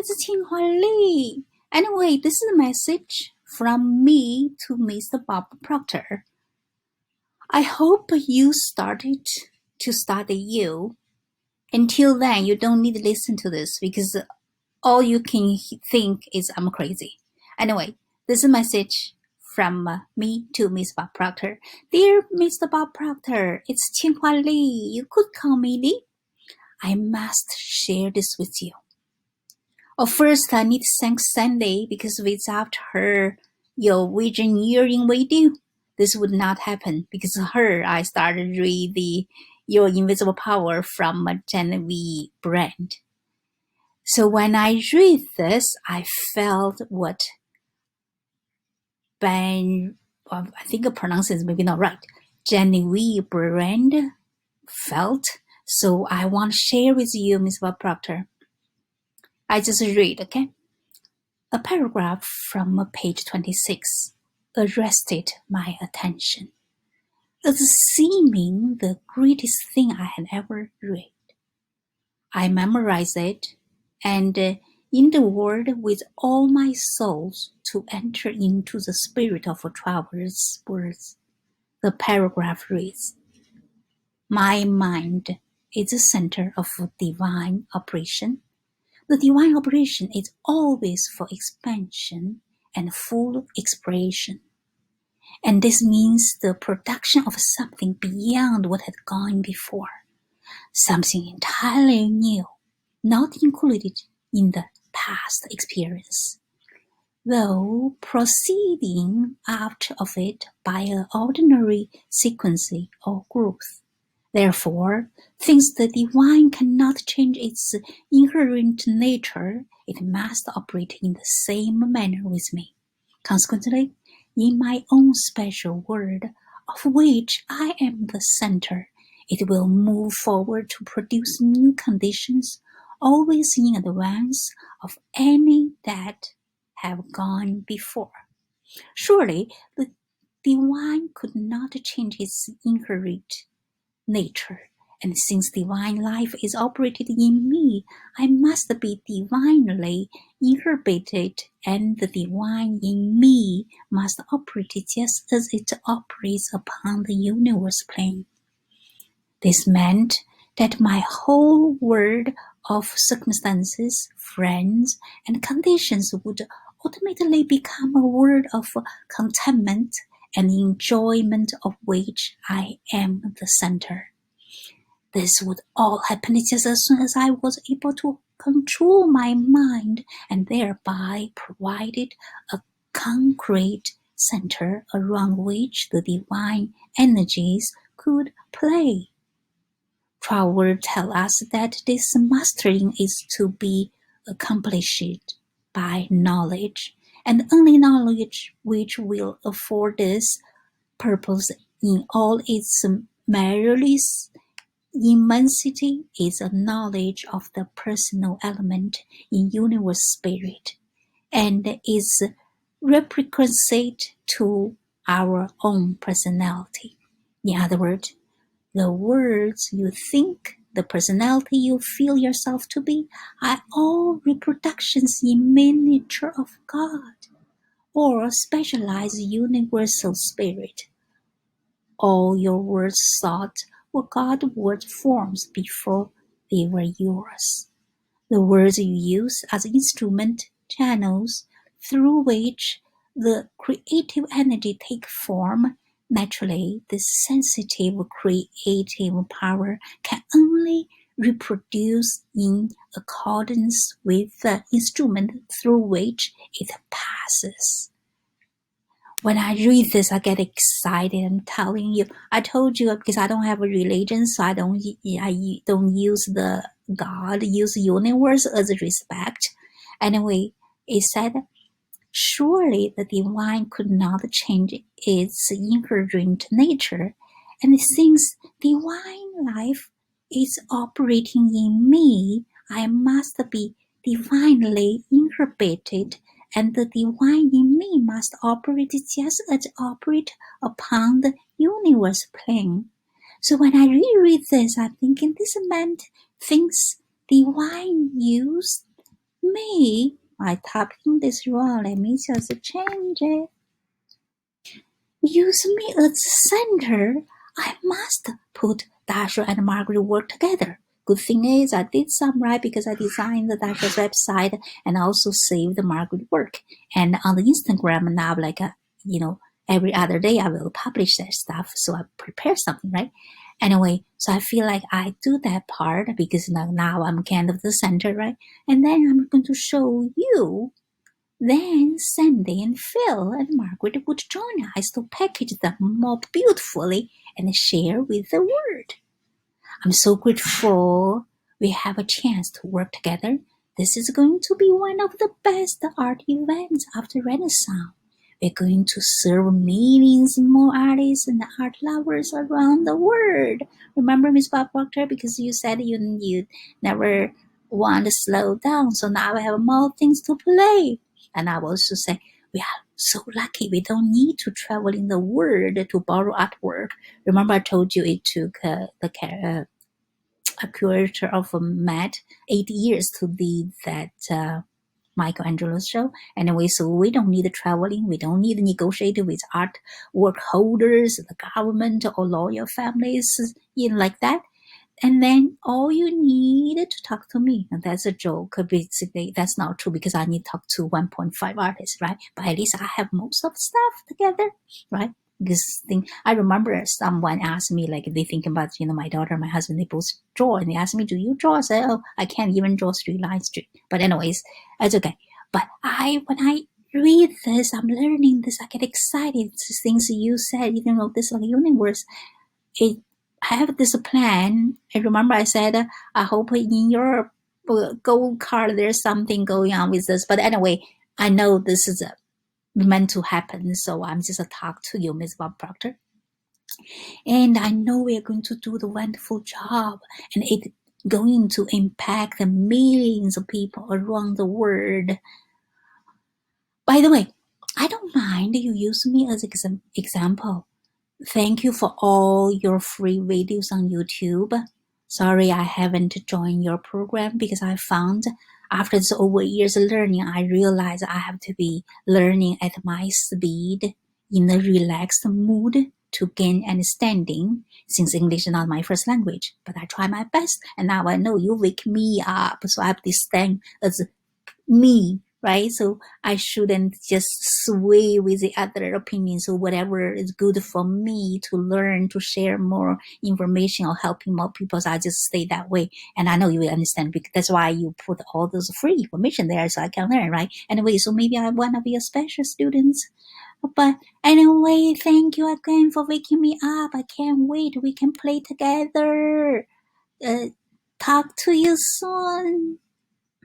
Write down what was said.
is Qinghua Li. Anyway, this is a message from me to Mr. Bob Proctor. I hope you started to study you. Until then, you don't need to listen to this because all you can think is I'm crazy. Anyway, this is a message from me to Miss Bob Proctor. Dear Mr. Bob Proctor, it's Qinghua Li. You could call me Li. I must share this with you. First, I need to thank Sandy because without her, your visioneering video, this would not happen. Because of her, I started reading Your Invisible Power from Genevieve Brand. So when I read this, I felt what I think the pronunciation is maybe not right, Genevieve Brand felt. So I want to share with you, Ms. Bob Proctor. I just read, okay? A paragraph from page 26 arrested my attention as seeming the greatest thing I had ever read. I memorized it and in the word with all my souls to enter into the spirit of 12 words. The paragraph reads, My mind is the center of divine operation. The divine operation is always for expansion and full expression. And this means the production of something beyond what had gone before, something entirely new, not included in the past experience, though proceeding out of it by an ordinary sequence or growth. Therefore, since the divine cannot change its inherent nature, it must operate in the same manner with me. Consequently, in my own special world, of which I am the center, it will move forward to produce new conditions, always in advance of any that have gone before. Surely, the divine could not change its inherent nature, and since divine life is operated in me, I must be divinely inhibited, and the divine in me must operate just as it operates upon the universe plane. This meant that my whole world of circumstances, friends, and conditions would ultimately become a world of contentment and enjoyment of which I am the center. This would all happen just as soon as I was able to control my mind and thereby provided a concrete center around which the divine energies could play. 12 words tell us that this mastering is to be accomplished by knowledge, and only knowledge which will afford this purpose in all its measureless immensity is a knowledge of the personal element in universe spirit, and is requisite to our own personality. In other words, the words you think, the personality you feel yourself to be, are all reproductions in miniature of God, or specialized universal spirit. All your words thought were God-word forms before they were yours. The words you use as instrument channels through which the creative energy takes form. Naturally, this sensitive creative power can only reproduce in accordance with the instrument through which it passes. When I read this, I get excited. I'm telling you. I told you because I don't have a religion, so I don't use the God, use universe as respect. Anyway, it said, surely the divine could not change its inherent nature, and since divine life is operating in me, I must be divinely inhibited, and the divine in me must operate just as it operates upon the universe plane. So when I reread this, I'm thinking this meant things divine used Me, I typing this wrong. Let me just change it. Use me as center. I must put Dashuai and Margaret work together. Good thing is I did some right because I designed the Dashuai's website and also saved the Margaret work. And on the Instagram now, every other day I will publish that stuff. So I prepare something, right? Anyway, so I feel like I do that part because now I'm kind of the center, right? And then I'm going to show you. Then Sandy and Phil and Margaret would join us to package them more beautifully and share with the world. I'm so grateful we have a chance to work together. This is going to be one of the best art events after Renaissance. We're going to serve millions more artists and art lovers around the world. Remember, Miss Bob Proctor, because you said you never want to slow down, so now I have more things to play. And I will also say, we are so lucky we don't need to travel in the world to borrow artwork. Remember I told you it took a curator of Met 8 years to lead that Michelangelo's show. Anyway, so we don't need traveling. We don't need negotiating with artwork holders, the government, or lawyer families, like that. And then all you need to talk to me. And that's a joke. Basically, that's not true because I need to talk to 1.5 artists, right? But at least I have most of the stuff together, right? This thing, I remember someone asked me, like, they think about, my daughter and my husband, they both draw. And they asked me, do you draw? I said, oh, I can't even draw straight lines. But anyways, that's okay. But when I read this, I'm learning this, I get excited. These things you said, this like universe. I have this plan. I remember I said, I hope in your gold card there's something going on with this. But anyway, I know this is meant to happen. So I'm just talk to you, Ms. Bob Proctor. And I know we're going to do the wonderful job. And it's going to impact the millions of people around the world. By the way, I don't mind you use me as an example. Thank you for all your free videos on YouTube. Sorry I haven't joined your program because I found after this over years of learning, I realized I have to be learning at my speed in a relaxed mood to gain understanding since English is not my first language. But I try my best and now I know you wake me up. So I have this thing as me, right? So I shouldn't just sway with the other opinions or whatever is good for me to learn, to share more information or helping more people. So I just stay that way. And I know you will understand because that's why you put all those free information there so I can learn, right? Anyway, so maybe I'm one of your special students. But anyway, thank you again for waking me up. I can't wait. We can play together. Talk to you soon.